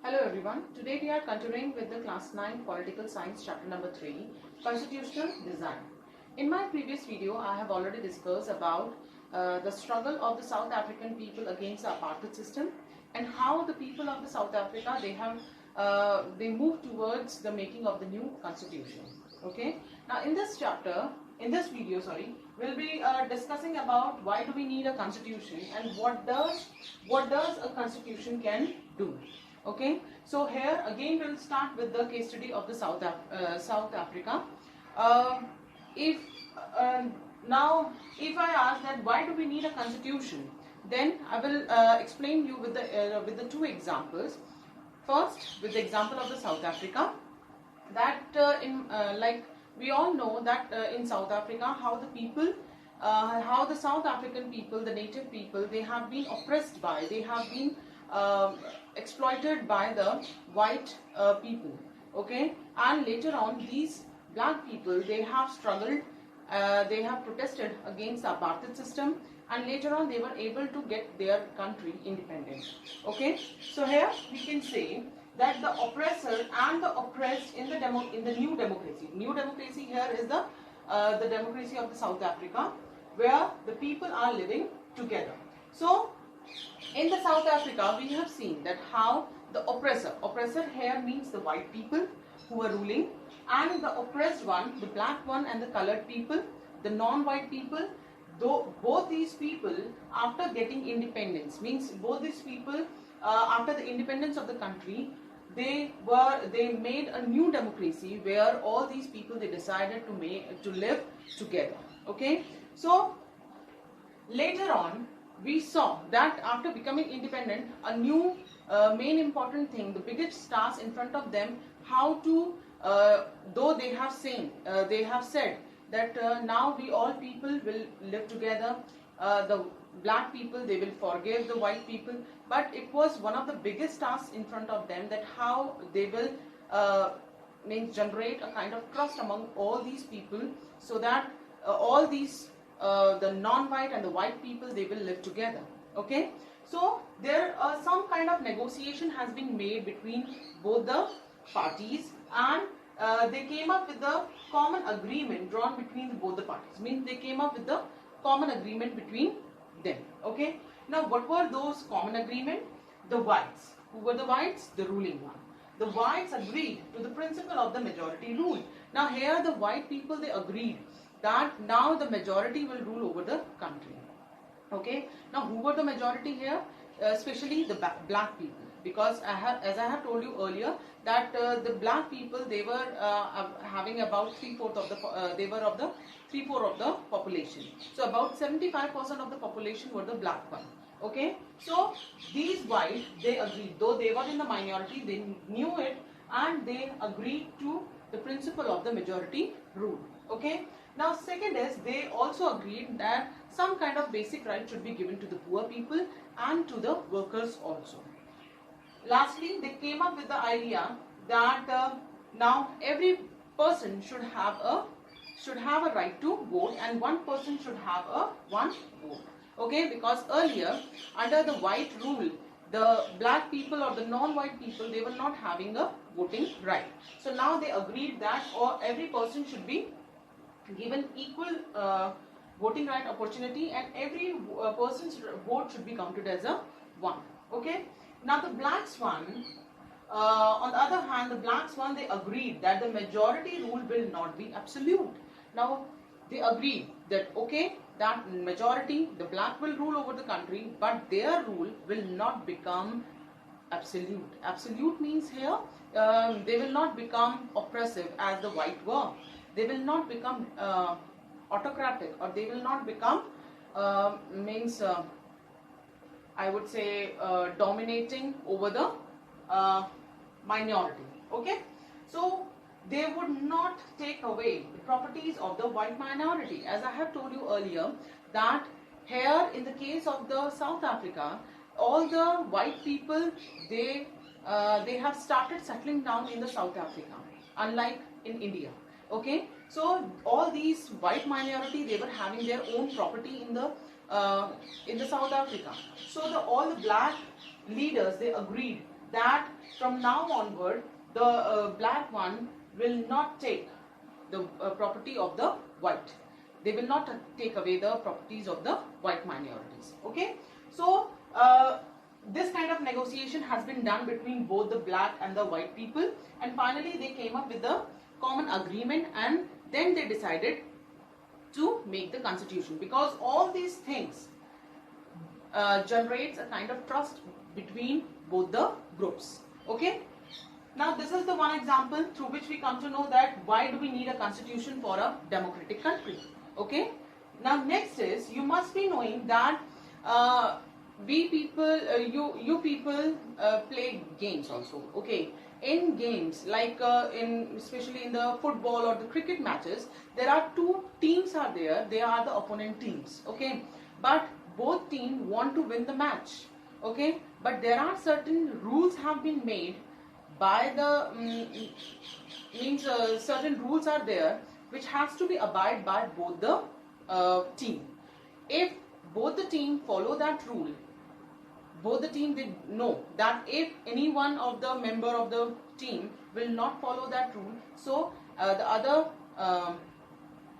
Hello everyone. Today we are continuing with the class 9 political science chapter number 3, constitutional design. In my previous video I have already discussed about the struggle of the South African people against the apartheid system and how the people of the South Africa they moved towards the making of the new constitution. Okay. Now in this video, we'll be discussing about why do we need a constitution and what does a constitution can do. Okay, so here again we'll start with the case study of the South Africa. If now if I ask that why do we need a constitution, then I will explain you with the two examples. First, with the example of the South Africa, that like we all know that in South Africa how the South African people, the native people, they have been oppressed by, they have been exploited by the white people. Okay, and later on these black people, they have struggled, they have protested against the apartheid system, and later on they were able to get their country independent. Okay, so here we can say that the oppressor and the oppressed in the new democracy. New democracy here is the democracy of the South Africa, where the people are living together. So in the South Africa, we have seen that how the oppressor here means the white people who are ruling, and the oppressed one, the black one and the colored people, the non-white people, though both these people after getting independence, means both these people after the independence of the country, they made a new democracy where all these people, they decided to live together. Okay, so later on we saw that after becoming independent, a new main important thing, the biggest task in front of them, how to though they have said that now we all people will live together, the black people, they will forgive the white people, but it was one of the biggest tasks in front of them, that how they will generate a kind of trust among all these people, so that all these the non-white and the white people, they will live together. Okay, so there some kind of negotiation has been made between both the parties, and they came up with the common agreement drawn between both the parties. Means they came up with the common agreement between them. Okay, now what were those common agreement? The whites. Who were the whites? The ruling one. The whites agreed to the principle of the majority rule. Now here the white people, they agreed that now the majority will rule over the country. Okay, now who were the majority here? Especially the black people, because as I have told you earlier, that the black people, they were having about 3/4 of the they were of the 3/4 of the population. So about 75% of the population were the black one. Okay, so these white, they agreed, though they were in the minority, they knew it, and they agreed to the principle of the majority rule. Okay, now second is, they also agreed that some kind of basic right should be given to the poor people and to the workers also. Lastly, they came up with the idea that now every person should have a right to vote, and one person should have one vote. Okay, because earlier under the white rule, the black people or the non-white people, they were not having a voting right. So now they agreed that every person should be given equal voting right opportunity, and every person's vote should be counted as a one. Okay, now the blacks one, on the other hand, the blacks one, they agreed that the majority rule will not be absolute. Now they agreed that okay, that majority, the black will rule over the country, but their rule will not become absolute. Absolute means here they will not become oppressive as the white were. They will not become autocratic, or they will not become I would say dominating over the minority. Okay, so they would not take away the properties of the white minority. As I have told you earlier, that here in the case of the South Africa, all the white people, they have started settling down in the South Africa, unlike in India. Okay, so all these white minority, they were having their own property in the South Africa. So all the black leaders, they agreed that from now onward the black one will not take the property of the white. They will not take away the properties of the white minorities. Okay, so this kind of negotiation has been done between both the black and the white people, and finally they came up with a common agreement, and then they decided to make the constitution, because all these things generates a kind of trust between both the groups. Okay, now this is the one example through which we come to know that why do we need a constitution for a democratic country. Okay, now next is, you must be knowing that we people, you people play games also. Okay, in games like especially in the football or the cricket matches, there are two teams are there. They are the opponent teams. Okay, but both teams want to win the match. Okay, but there are certain rules have been made by the certain rules are there which has to be abide by both the team. If both the team follow that rule, both the team, they know that if any one of the member of the team will not follow that rule, so the other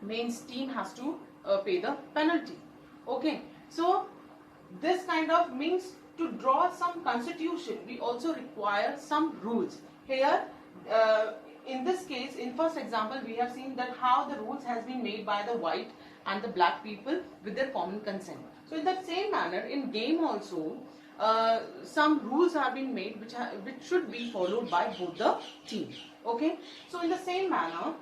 mains team has to pay the penalty. Okay, so this kind of means to draw some constitution, we also require some rules. Here in this case, in first example, we have seen that how the rules has been made by the white and the black people with their common consent. So in that same manner, in game also, some rules have been made which should be followed by both the teams. Okay, so in the same manner,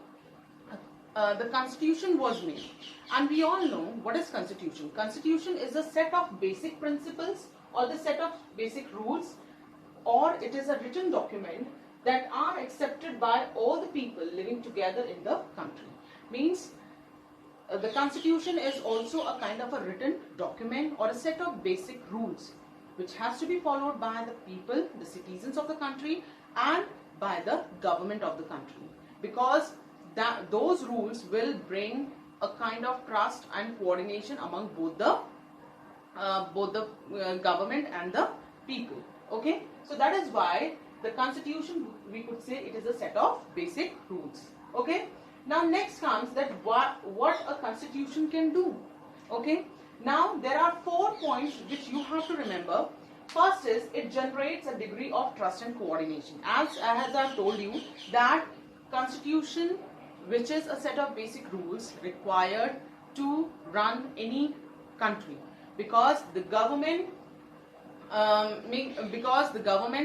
the constitution was made, and we all know what is constitution. Constitution is a set of basic principles or the set of basic rules, or it is a written document that are accepted by all the people living together in the country. Means the constitution is also a kind of a written document or a set of basic rules which has to be followed by the people, the citizens of the country, and by the government of the country, because those rules will bring a kind of trust and coordination among both the government and the people. Okay, so that is why the constitution, we could say it is a set of basic rules. Okay, now next comes that what a constitution can do. Okay, now there are 4 points which you have to remember. First is, it generates a degree of trust and coordination. As I have told you that constitution, which is a set of basic rules required to run any country, because the government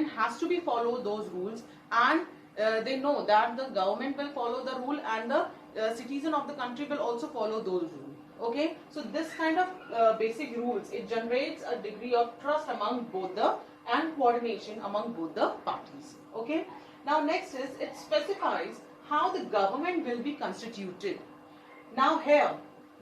has to be follow those rules, and they know that the government will follow the rule, and the citizen of the country will also follow those rules. Okay, so this kind of basic rules, it generates a degree of trust among both the and coordination among both the parties. Okay, now next is, it specifies how the government will be constituted. Now here,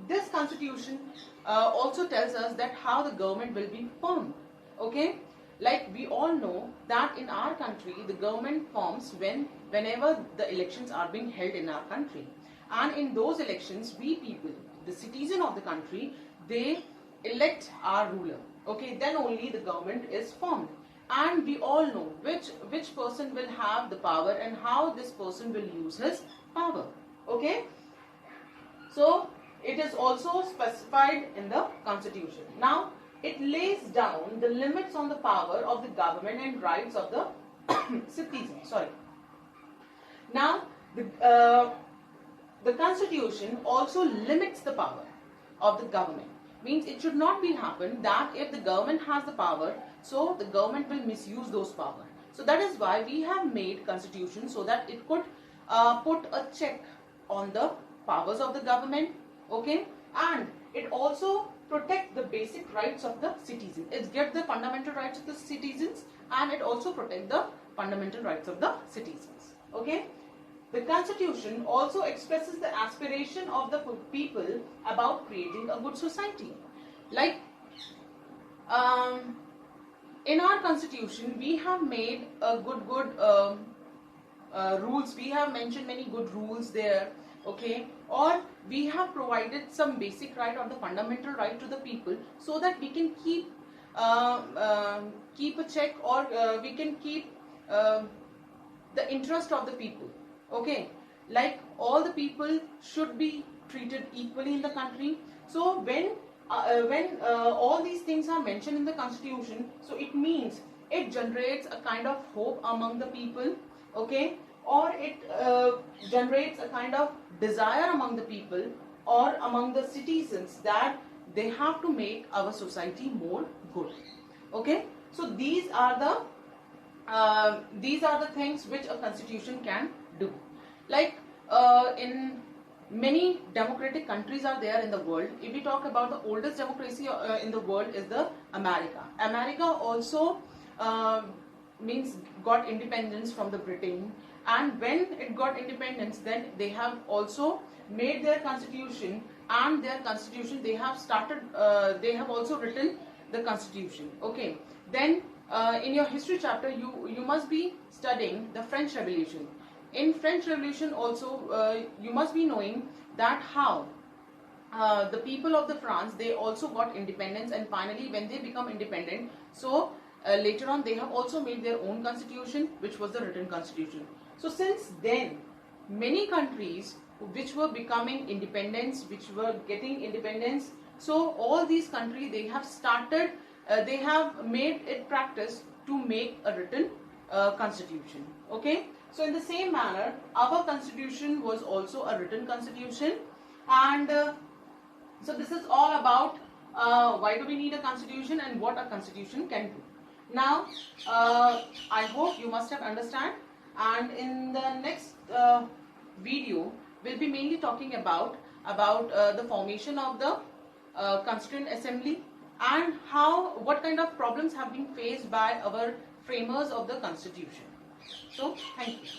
this constitution also tells us that how the government will be formed. Okay, like we all know that in our country the government forms whenever the elections are being held in our country, and in those elections we people, the citizen of the country, they elect our ruler. Okay, then only the government is formed, and we all know which person will have the power and how this person will use his power. Okay, so it is also specified in the constitution. Now it lays down the limits on the power of the government and rights of the citizen. Sorry. Now the constitution also limits the power of the government. Means it should not be happen that if the government has the power, so the government will misuse those power. So that is why we have made constitution, so that it could put a check on the powers of the government. Okay, and it also protect the basic rights of the citizen. It gives the fundamental rights of the citizens, and it also protect the fundamental rights of the citizens. Okay, the constitution also expresses the aspiration of the people about creating a good society. Like in our constitution, we have made a good rules. We have mentioned many good rules there. Okay, or we have provided some basic right or the fundamental right to the people, so that we can keep keep a check, or we can keep uh, the interest of the people. Okay, like all the people should be treated equally in the country. So when all these things are mentioned in the constitution, so it means it generates a kind of hope among the people. Okay, or it generates a kind of desire among the people or among the citizens that they have to make our society more good. Okay, so these are the things which a constitution can do. Like in many democratic countries are there in the world. If we talk about the oldest democracy in the world is the America. America also means got independence from the Britain, and when it got independence, then they have also made their constitution, and their constitution they have started. They have also written the constitution. Okay, then in your history chapter you must be studying the French Revolution. In French Revolution also you must be knowing that how the people of the France, they also got independence, and finally when they become independent, so later on they have also made their own constitution, which was the written constitution. So since then many countries which were becoming independence, which were getting independence, so all these countries they have started, they have made it practice to make a written constitution. Okay, so in the same manner our constitution was also a written constitution. And so this is all about why do we need a constitution and what a constitution can do. Now I hope you must have understand, and in the next video we'll be mainly talking about the formation of the Constituent Assembly, and what kind of problems have been faced by our framers of the Constitution. So thank you.